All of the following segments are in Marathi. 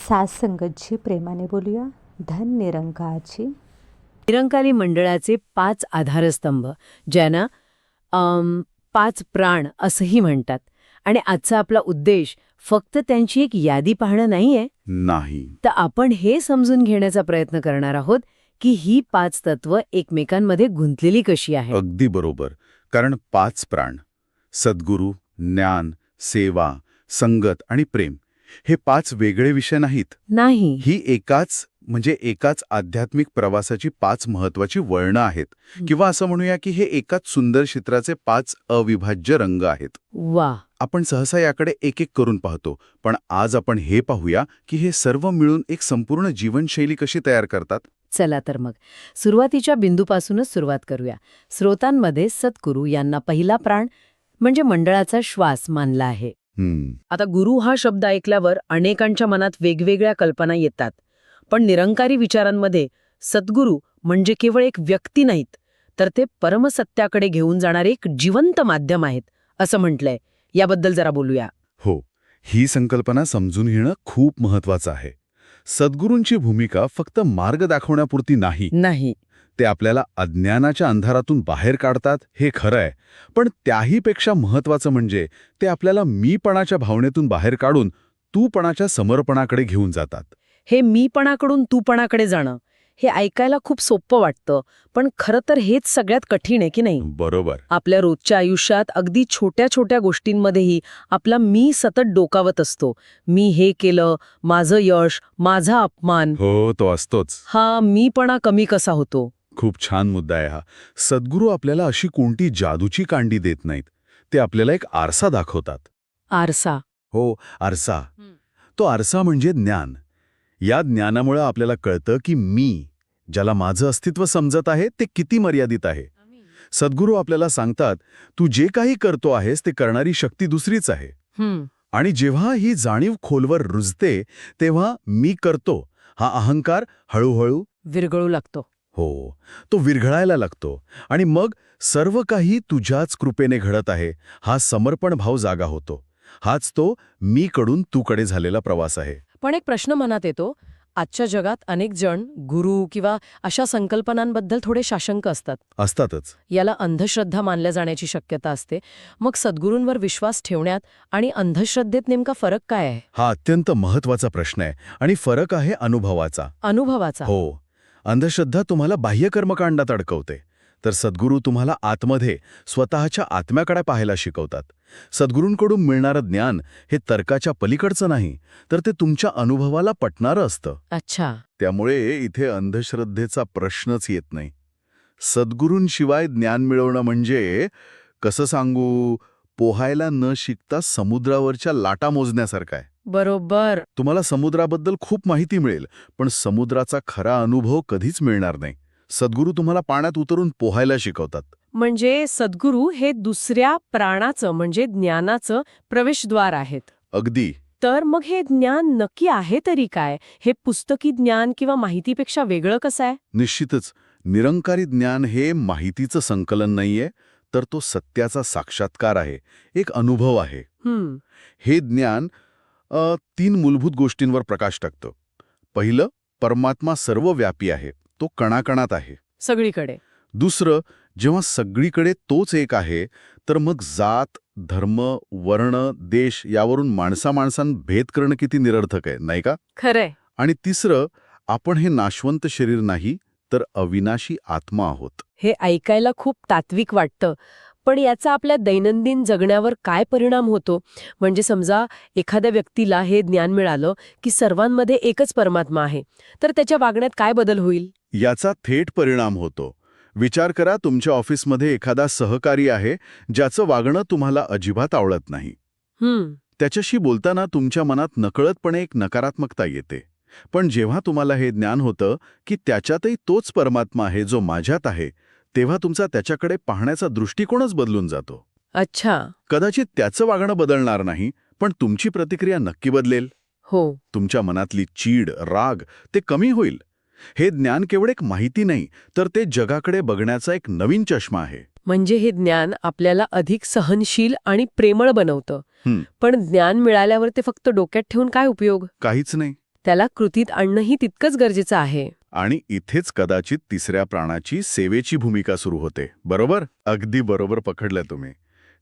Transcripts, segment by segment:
सासंगतची प्रेमाने बोलूया. धन निरंकाळची. निरंकारी मंडळाचे 5 आधारस्तंभ, ज्यांना 5 प्राण असंही म्हणतात. आणि आजचा आपला उद्देश फक्त त्यांची एक यादी पाहणं नाहीये, नाही. तर आपण हे समजून घेण्याचा प्रयत्न करणार आहोत की ही 5 तत्व एकमेकांमध्ये गुंतलेली कशी आहेत. अगदी बरोबर. कारण 5 प्राण, सद्गुरू, ज्ञान, सेवा, संगत आणि प्रेम, हे 5 वेगळे विषय नाहीत. नाही. ही एकाच आध्यात्मिक प्रवासाची 5 महत्वाची वळणं आहेत. किंवा असं म्हणूया की हे एकाच सुंदर चित्राचे 5 अविभाज्य रंग आहेत. वा. आपण सहसा याकडे एक एक करून पाहतो, पण आज आपण हे पाहूया की हे सर्व मिळून एक संपूर्ण जीवनशैली कशी तयार करतात. चला तर मग सुरुवातीच्या बिंदूपासूनच सुरुवात करूया. स्रोतांमध्ये सद्गुरू यांना पहिला प्राण म्हणजे मंडळाचा श्वास मानला आहे. आता गुरु हा शब्द ऐकल्यावर अनेकांच्या मनात वेगवेगळ्या कल्पना येतात. पण निरंकारी विचारांमध्ये सद्गुरू म्हणजे केवळ एक व्यक्ती नाहीत, तर ते परमसत्याकडे घेऊन जाणारे एक जिवंत माध्यम आहेत असं म्हटलंय. याबद्दल जरा बोलूया. हो, ही संकल्पना समजून घेणं खूप महत्वाचं आहे. सद्गुरूंची भूमिका फक्त मार्ग दाखवण्यापुरती नाही. ते आपल्याला अज्ञानाच्या अंधारातून बाहेर काढतात, हे खरं आहे. पण त्याहीपेक्षा महत्वाचं म्हणजे ते आपल्याला मीपणाच्या भावनेतून बाहेर काढून तूपणाच्या समर्पणाकडे घेऊन जातात. हे मीपणाकडून तूपणाकडे जाणं हे ऐकायला खूप सोपं वाटतं, पण खरं तर हेच सगळ्यात कठीण आहे की नाही. बरोबर. आपल्या रोजच्या आयुष्यात अगदी छोट्या छोट्या गोष्टींमध्येही आपला मी सतत डोकावत असतो. मी हे केलं, माझं यश, माझा अपमान. हो, तो असतोच. हा मीपणा कमी कसा होतो. खूप छान मुद्दा आहे हा. सद्गुरू आपल्याला अशी कोणती जादूची कांडी देत नाहीत. ते आपल्याला एक आरसा दाखवतात. आरसा. हो, आरसा. तो आरसा म्हणजे ज्ञान. या ज्ञानामुळे आपल्याला कळतं की मी, ज्याला माझं अस्तित्व समजत आहे, ते किती मर्यादित आहे. सद्गुरू आपल्याला सांगतात, तू जे काही करतो आहेस ते करणारी शक्ती दुसरीच आहे. आणि जेव्हा ही जाणीव खोलवर रुजते, तेव्हा मी करतो हा अहंकार हळूहळू विरघळू लागतो. हो, तो विरघळायला लागतो. आणि मग सर्व काही तुझ्याच कृपेने घडत आहे हा समर्पण भाव जागा होतो. हाच तो मी कडून तूकडे झालेला प्रवास आहे. पण एक प्रश्न मनात येतो. आजच्या जगात अनेक जण गुरु किंवा अशा संकल्पनांबद्दल थोडे साशंक असतातच. याला अंधश्रद्धा मानल्या जाण्याची शक्यता असते. मग सद्गुरूंवर विश्वास ठेवण्यात आणि अंधश्रद्धेत नेमका फरक काय आहे. हा अत्यंत महत्वाचा प्रश्न आहे. आणि फरक आहे अनुभवाचा. हो, अंधश्रद्धा तुम्हाला बाह्य कर्मकांडात अडकवते, तर सद्गुरू तुम्हाला आतमध्ये स्वतःच्या आत्म्याकडे पाहायला शिकवतात. सद्गुरूंकडून मिळणारं ज्ञान हे तर्काच्या पलीकडचं नाही, तर ते तुमच्या अनुभवाला पटणारं असतं. अच्छा. त्यामुळे इथे अंधश्रद्धेचा प्रश्नच येत नाही. सद्गुरूंशिवाय ज्ञान मिळवणं म्हणजे, कसं सांगू, पोहायला न शिकता समुद्रावरच्या लाटा मोजण्यासारखं आहे. बरोबर. तुम्हाला समुद्राबद्दल खूप माहिती मिळेल, पण समुद्राचा खरा अनुभव कधीच मिळणार नाही. सद्गुरू तुम्हाला पाण्यात उतरून पोहायला शिकवतात. म्हणजे सद्गुरू हे दुसऱ्या प्राणाचं म्हणजे ज्ञानाचं प्रवेशद्वार आहेत. अगदी. तर मग हे ज्ञान नक्की आहे तरी काय. हे पुस्तकी ज्ञान किंवा माहितीपेक्षा वेगळं कसं आहे. निश्चितच. निरंकारी ज्ञान हे माहितीचं संकलन नाहीये, तर तो सत्याचा साक्षात्कार आहे, एक अनुभव आहे. हे ज्ञान 3 मूलभूत गोष्टींवर प्रकाश टाकतं. पहिलं, परमात्मा सर्वव्यापी आहे, तो कणाकणात आहे, सगळीकडे. दुसरं, जेव्हा सगळीकडे तोच एक आहे, तर मग जात, धर्म, वर्ण, देश यावरून माणसांत भेद करणं किती निरर्थक आहे, नाही का. खरंय. आणि तिसरं, आपण हे नाशवंत शरीर नाही, तर अविनाशी आत्मा आहोत. हे ऐकायला खूप तात्विक वाटतं, पण याचा आपल्या दैनंदिन जगण्यावर काय परिणाम होतो. म्हणजे समजा एखाद्या व्यक्तीला हे ज्ञान मिळालं की सर्वांमध्ये एकच परमात्मा आहे, तर त्याच्या वागण्यात काय बदल होईल. याचा थेट परिणाम होतो. विचार करा, तुमच्या ऑफिसमध्ये एखादा सहकारी आहे ज्याचं वागणं तुम्हाला अजिबात आवडत नाही. त्याच्याशी बोलताना तुमच्या मनात नकळतपणे एक नकारात्मकता येते. पण जेव्हा तुम्हाला हे ज्ञान होतं की त्याच्यातही तोच परमात्मा आहे जो माझ्यात आहे, तेव्हा तुमचा त्याच्याकडे पाहण्याचा दृष्टिकोनच बदलून जातो. अच्छा. कदाचित त्याचं वागणं बदलणार नाही, पण तुमची प्रतिक्रिया नक्की बदलेल. हो. तुमच्या मनातली चीड, राग ते कमी होईल. हे ज्ञान केवळ एक माहिती नाही, तर ते जगाकडे बघण्याचा एक नवीन चष्मा आहे. म्हणजे हे ज्ञान आपल्याला अधिक सहनशील आणि प्रेमळ बनवतं. पण ज्ञान मिळाल्यावर ते फक्त डोक्यात ठेवून काय उपयोग. काहीच नाही. त्याला कृतीत आणणंही तितकंच गरजेचं आहे. आणि इथेच कदाचित तिसऱ्या प्राणाची सेवेची भूमिका सुरू होते. बरोबर? अगदी बरोबर पकडलं तुम्ही.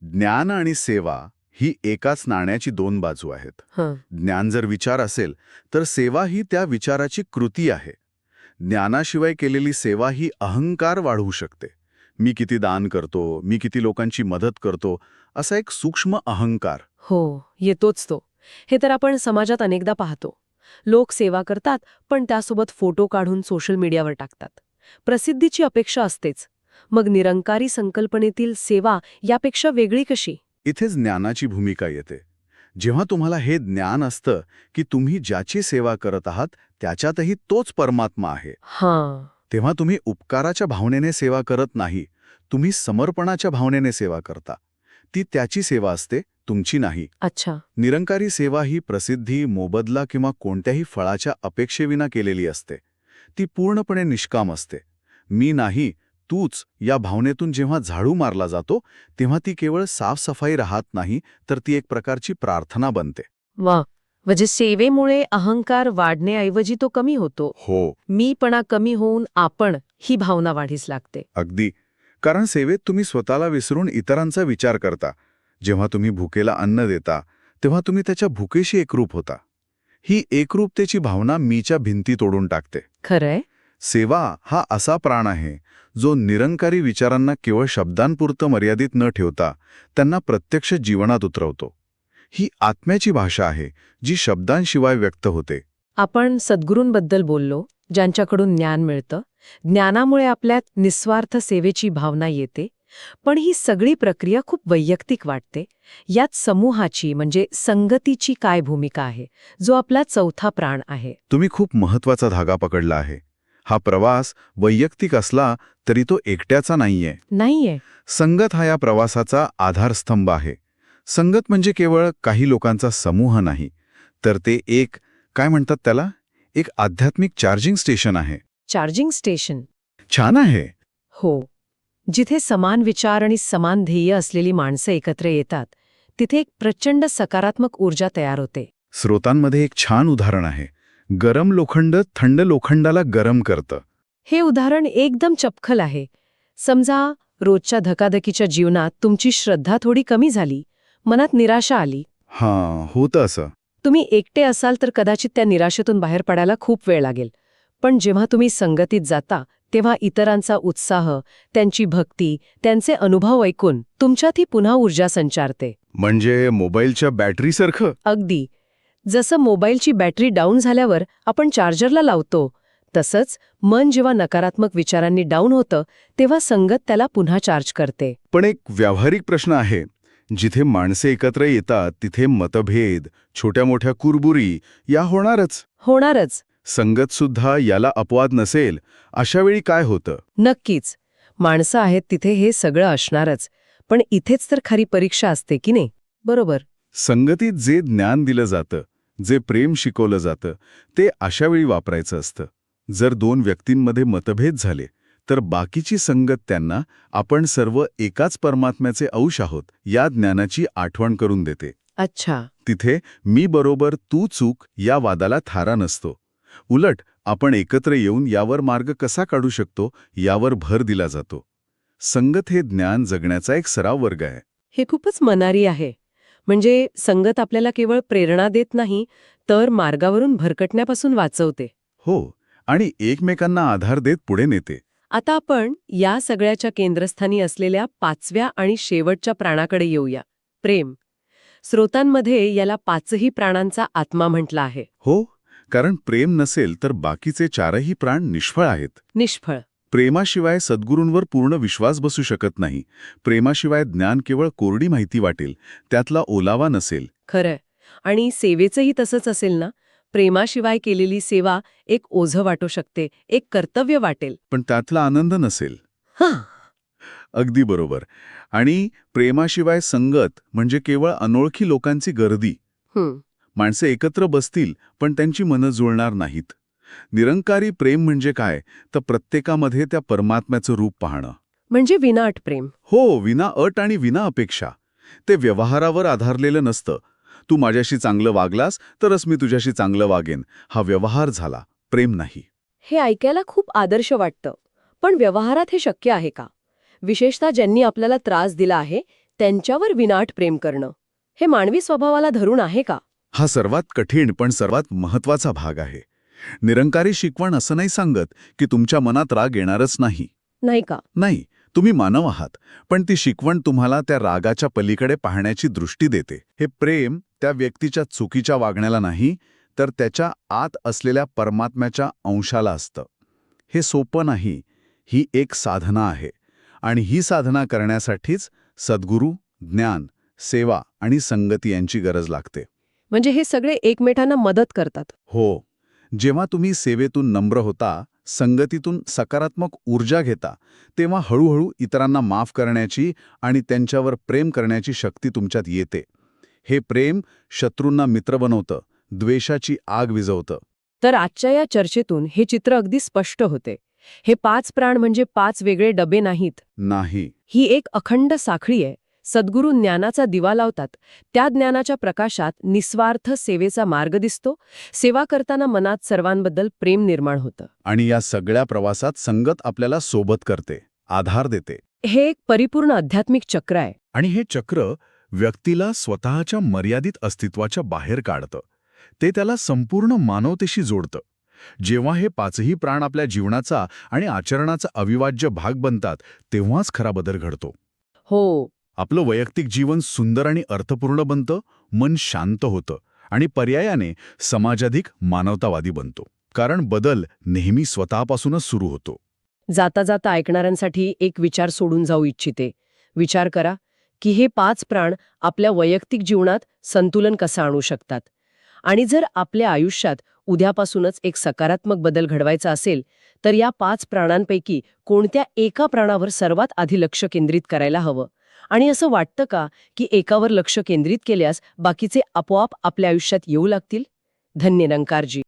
ज्ञान आणि सेवा ही एकाच नाण्याची दोन बाजू आहेत. हं, ज्ञान जर विचार असेल तर सेवा ही त्या विचाराची कृती आहे. ज्ञानाशिवाय केलेली सेवा ही अहंकार वाढवू शकते. मी किती दान करतो, मी किती लोकांची मदत करतो, असा एक सूक्ष्म अहंकार. हो, येतोच तो. हे तर आपण समाजात अनेकदा पाहतो. लोक सेवा करतात, पण त्यासोबत फोटो काढून सोशल मीडियावर टाकतात. प्रसिद्धीची अपेक्षा असतेच. मग निरंकारी संकल्पनेतील सेवा यापेक्षा वेगळी कशी? इथेच ज्ञानाची भूमिका येते. जेव्हा तुम्हाला हे ज्ञान असतं की तुम्ही ज्याची सेवा करत आहात त्याच्यातही तोच परमात्मा आहे, हां, तेव्हा तुम्ही उपकाराच्या भावनेने सेवा करत नाही, तुम्ही समर्पणाच्या भावनेने सेवा करता. ती त्याची सेवा असते, तुमची नाही. अच्छा. निरंकारी सेवा ही प्रसिद्धी, मोबदला किंवा कोणत्याही फळाच्या अपेक्षेविना केलेली असते. ती पूर्णपणे निष्काम असते. मी नाही, तूच या भावनेतून जेव्हा झाडू मारला जातो तेव्हा ती केवळ साफसफाई राहत नाही, तर ती एक प्रकारची प्रार्थना बनते. वा, म्हणजे सेवेमुळे अहंकार वाढण्याऐवजी तो कमी होतो. हो, मीपणा कमी होऊन आपण ही भावना वाढीस लागते. अगदी. कारण सेवेत तुम्ही स्वतःला विसरून इतरांचा विचार करता. जेव्हा तुम्ही भुकेला अन्न देता तेव्हा तुम्ही त्याच्या भुकेशी एकरूप होता. ही एकरूपतेची भावना मीच्या भिंती तोडून टाकते. खरंय? सेवा हा असा प्राण आहे जो निरंकारी विचारांना केवळ शब्दांपुरतं मर्यादित न ठेवता त्यांना प्रत्यक्ष जीवनात उतरवतो. ही आत्म्याची भाषा आहे जी शब्दांशिवाय व्यक्त होते. आपण सद्गुरूंबद्दल बोललो, ज्यांच्याकडून ज्ञान मिळतं. ज्ञानामुळे आपल्यात निस्वार्थ सेवेची भावना येते. पण ही सगळी प्रक्रिया खूप वैयक्तिक वाटते. यात समूहाची म्हणजे संगतीची काय भूमिका आहे, जो आपला चौथा प्राण आहे? तुम्ही खूप महत्वाचा धागा पकडला आहे. हा प्रवास वैयक्तिक असला तरी तो एकट्याचा नाहीये. नाहीये. संगत हा या प्रवासाचा आधारस्तंभ आहे. संगत म्हणजे केवळ काही लोकांचा समूह नाही, तर ते एक, काय म्हणतात त्याला, एक आध्यात्मिक चार्जिंग स्टेशन आहे. Charging station. छान आहे. हो. जिथे समान विचार आणि समान ध्येय असलेली माणसं एकत्र येतात, तिथे एक प्रचंड सकारात्मक ऊर्जा तयार होते. स्रोतांमध्ये एक छान उदाहरण आहे. गरम लोखंड थंड लोखंडाला गरम करतं. हे उदाहरण एकदम चपखल आहे. समजा रोजच्या धकाधकीच्या जीवनात तुमची श्रद्धा थोडी कमी झाली, मनात निराशा आली. हां, होतं असं. तुम्ही एकटे असाल तर कदाचित त्या निराशेतून बाहेर पडायला खूप वेळ लागेल. पण जेव्हा तुम्ही संगतीत जाता तेव्हा इतरांचा उत्साह, त्यांची भक्ती, त्यांचे अनुभव ऐकून तुमच्यात ही पुन्हा ऊर्जा संचारते. म्हणजे मोबाईलच्या बॅटरीसारखं? अगदी. जसं मोबाईलची बॅटरी डाऊन झाल्यावर आपण चार्जरला लावतो, तसंच मन जेव्हा नकारात्मक विचारांनी डाऊन होतं तेव्हा संगत त्याला पुन्हा चार्ज करते. पण एक व्यावहारिक प्रश्न आहे. जिथे माणसे एकत्र येतात तिथे मतभेद, छोट्या मोठ्या कुरबुरी या होणारच. होणारच. संगत सुद्धा याला अपवाद नसेल. अशा वेळी काय होतं? नक्कीच. माणसं आहेत तिथे हे सगळं असणारच. पण इथेच तर खरी परीक्षा असते की नाही? बरोबर. संगतीत जे ज्ञान दिलं जातं, जे प्रेम शिकवलं जातं, ते अशा वेळी वापरायचं असतं. जर दोन व्यक्तींमध्ये मतभेद झाले तर बाकीची संगत त्यांना आपण सर्व एकाच परमात्म्याचे अंश आहोत या ज्ञानाची आठवण करून देते. अच्छा. तिथे मी बरोबर तू चूक या वादाला थारा नसतो. उलट आपण एकत्र येऊन यावर मार्ग कसा काढू शकतो यावर भर दिला जातो. संगत हे ज्ञान जगण्याचा एक सराव वर्ग आहे. हे खूपच मनारी आहे. म्हणजे संगत आपल्याला केवळ प्रेरणा देत नाही, तर मार्गावरून भरकटण्यापासून वाचवते. हो, आणि एकमेकांना आधार देत पुढे नेते. आता आपण या सगळ्याच्या केंद्रस्थानी असलेल्या पाचव्या आणि शेवटच्या प्राणाकडे येऊया, प्रेम. स्रोतांमध्ये याला पाचही प्राणांचा आत्मा म्हटला आहे. हो, कारण प्रेम नसेल तर बाकीचे चारही प्राण निष्फळ आहेत. निष्फळ. प्रेमाशिवाय सद्गुरूंवर पूर्ण विश्वास बसू शकत नाही. प्रेमाशिवाय ज्ञान केवळ कोरडी माहिती वाटेल, त्यातला ओलावा नसेल. खरंय. आणि सेवेचंही तसंच असेल ना. प्रेमाशिवाय केलेली सेवा एक ओझं वाटू शकते, एक कर्तव्य वाटेल. पण त्यातला आनंद नसेल. हां. अगदी बरोबर. आणि प्रेमाशिवाय संगत म्हणजे केवळ अनोळखी लोकांची गर्दी. माणसे एकत्र बसतील पण त्यांची मनं जुळणार नाहीत. निरंकारी प्रेम म्हणजे काय, तर प्रत्येकामध्ये त्या परमात्म्याचं रूप पाहणं. म्हणजे विनाअट प्रेम. हो, विना अट आणि विना अपेक्षा. ते व्यवहारावर आधारलेलं नसतं. तू माझ्याशी चांगलं वागलास तरच मी तुझ्याशी चांगलं वागेन, हा व्यवहार झाला, प्रेम नाही. हे ऐकायला खूप आदर्श वाटतं, पण व्यवहारात हे शक्य आहे का? विशेषतः ज्यांनी आपल्याला त्रास दिला आहे त्यांच्यावर विनाट प्रेम करणं, हे मानवी स्वभावाला धरून आहे का? हा सर्वात कठीण पण सर्वात महत्वाचा भाग आहे. निरंकारी शिकवण असं नाही सांगत की तुमच्या मनात राग येणारच नाही. नाही का? नाही, तुम्ही मानव आहात, पण ती शिकवण तुम्हाला त्या रागाच्या पलीकडे पाहण्याची दृष्टी देते. हे प्रेम त्या व्यक्तीच्या चुकीच्या वागण्याला नाही, तर त्याच्या आत असलेल्या परमात्म्याच्या अंशाला असतं. हे सोपं नाही, ही एक साधना आहे. आणि ही साधना करण्यासाठीच सद्गुरू, ज्ञान, सेवा आणि संगती यांची गरज लागते. म्हणजे हे सगळे एकमेकांना मदत करतात. हो, जेव्हा तुम्ही सेवेतून नम्र होता, संगतीतून सकारात्मक ऊर्जा घेता, तेव्हा हळूहळू इतरांना माफ करण्याची आणि त्यांच्यावर प्रेम करण्याची शक्ती तुमच्यात येते. हे प्रेम शत्रूंना मित्र बनवतं, द्वेषाची आग विझवतं. तर आजच्या या चर्चेतून हे चित्र अगदी स्पष्ट होते. हे 5 प्राण म्हणजे 5 वेगळे डबे नाहीत. नाही, ही एक अखंड साखळी आहे. सद्गुरू ज्ञानाचा दिवा लावतात, त्या ज्ञानाच्या प्रकाशात निस्वार्थ सेवेचा मार्ग दिसतो. सेवा करताना मनात सर्वांबद्दल प्रेम निर्माण होतं. आणि या सगळ्या प्रवासात संगत आपल्याला सोबत करते, आधार देते. हे एक परिपूर्ण आध्यात्मिक चक्र आहे. आणि हे चक्र व्यक्तीला स्वतःच्या मर्यादित अस्तित्वाच्या बाहेर काढतं. ते त्याला संपूर्ण मानवतेशी जोडतं. जेव्हा हे 5ही प्राण आपल्या जीवनाचा आणि आचरणाचा अविभाज्य भाग बनतात, तेव्हाच खरा बदल घडतो. हो, आपलं वैयक्तिक जीवन सुंदर आणि अर्थपूर्ण बनतं, मन शांत होतं आणि पर्यायाने समाजाधिक मानवतावादी बनतो. कारण बदल नेहमी स्वतःपासूनच सुरू होतो. जाता जाता ऐकणाऱ्यांसाठी एक विचार सोडून जाऊ इच्छिते. विचार करा की हे 5 प्राण आपल्या वैयक्तिक जीवनात संतुलन कसं आणू शकतात. आणि जर आपल्या आयुष्यात उद्यापासूनच एक सकारात्मक बदल घडवायचा असेल, तर या 5 प्राणांपैकी कोणत्या एका प्राणावर सर्वात आधी लक्ष केंद्रित करायला हवं? आणि असं वाटतं का की एकावर लक्ष केंद्रित केल्यास बाकीचे आपोआप आपल्या आयुष्यात येऊ लागतील? धन्य निरंकारजी.